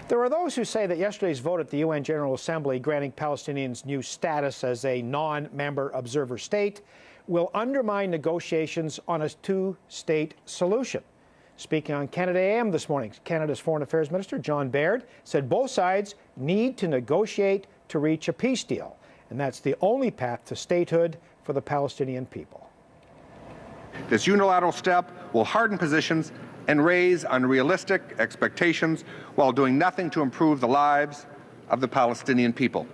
There are those who say that yesterday's vote at the UN General Assembly granting Palestinians new status as a non-member observer state will undermine negotiations on a two-state solution. Speaking on Canada AM this morning, Canada's Foreign Affairs Minister John Baird said both sides need to negotiate to reach a peace deal, and that's the only path to statehood for the Palestinian people. This unilateral step will harden positions and raise unrealistic expectations while doing nothing to improve the lives of the Palestinian people.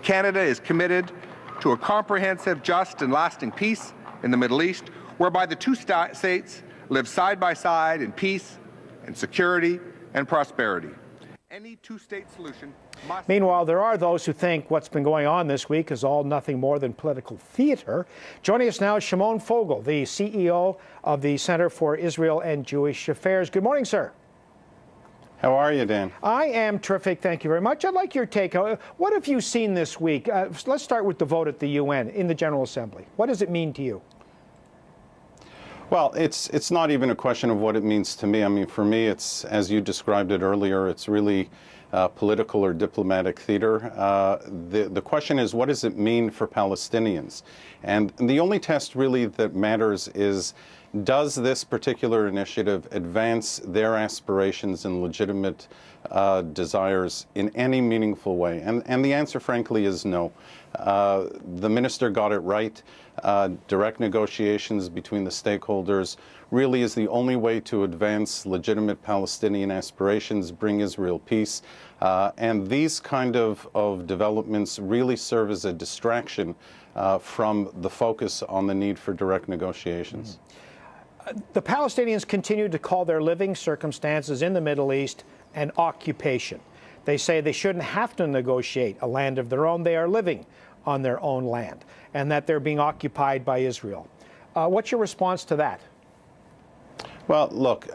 Canada is committed to a comprehensive, just, and lasting peace in the Middle East, whereby the two states live side by side in peace and security and prosperity. Any two-state solution must... Meanwhile, there are those who think what's been going on this week is all nothing more than political theater. Joining us now is Shimon Fogel, the CEO of the Center for Israel and Jewish Affairs. Good morning, sir. How are you, Dan? I am terrific, thank you very much. I'd like your take. What have you seen this week? Let's start with the vote at the UN in the General Assembly. What does it mean to you? Well, it's not even a question of what it means to me. I mean, for me, it's, as you described it earlier, it's really political or diplomatic theater. The question is, what does it mean for Palestinians? And the only test really that matters is, does this particular initiative advance their aspirations and legitimate desires in any meaningful way? And the answer, frankly, is no. The minister got it right. Direct negotiations between the stakeholders really is the only way to advance legitimate Palestinian aspirations, bring Israel peace. And these kind of developments really serve as a distraction from the focus on the need for direct negotiations. The Palestinians continue to call their living circumstances in the Middle East an occupation. They say they shouldn't have to negotiate a land of their own. They are living on their own land, and that they're being occupied by Israel. What's your response to that? Well, look,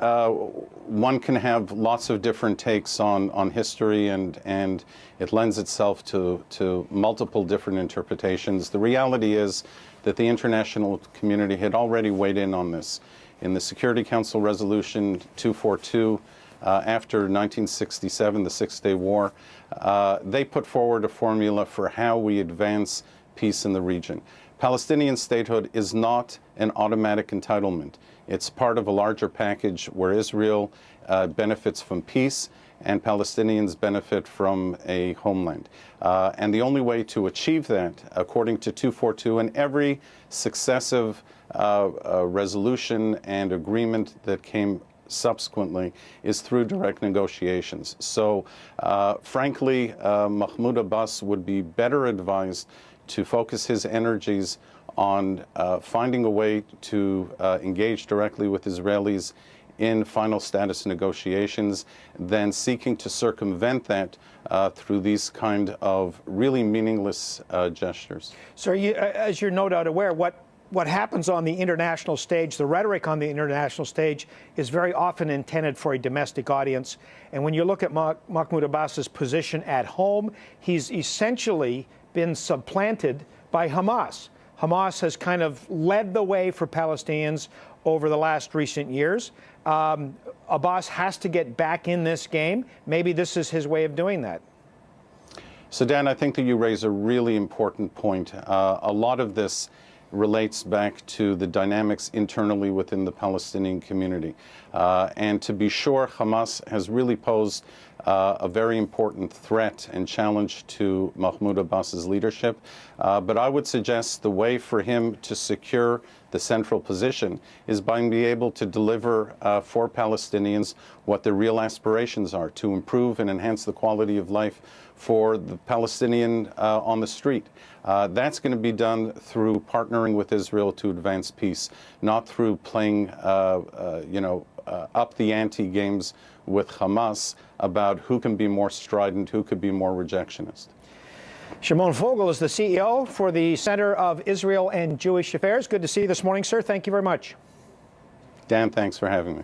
one can have lots of different takes on history, and it lends itself to multiple different interpretations. The reality is that the international community had already weighed in on this. In the Security Council Resolution 242, after 1967, the Six-Day War, they put forward a formula for how we advance peace in the region. Palestinian statehood is not an automatic entitlement. It's part of a larger package where Israel benefits from peace and Palestinians benefit from a homeland. And the only way to achieve that, according to 242 and every successive resolution and agreement that came subsequently, is through direct negotiations. So, frankly, Mahmoud Abbas would be better advised to focus his energies on finding a way to engage directly with Israelis in final status negotiations than seeking to circumvent that through these kind of really meaningless gestures. So, as you're no doubt aware, what happens on the international stage, the rhetoric on the international stage, is very often intended for a domestic audience. And when you look at Mahmoud Abbas's position at home, he's essentially been supplanted by Hamas. Hamas has kind of led the way for Palestinians over the last recent years. Abbas has to get back in this game. Maybe this is his way of doing that. So, Dan, I think that you raise a really important point. A lot of this relates back to the dynamics internally within the Palestinian community. And to be sure, Hamas has really posed a very important threat and challenge to Mahmoud Abbas's leadership. But I would suggest the way for him to secure the central position is by being able to deliver for Palestinians what their real aspirations are, to improve and enhance the quality of life for the Palestinian on the street. That's going to be done through partnering with Israel to advance peace, not through playing, up the ante games with Hamas about who can be more strident, who could be more rejectionist. Shimon Fogel is the CEO for the Center of Israel and Jewish Affairs. Good to see you this morning, sir. Thank you very much. Dan, thanks for having me.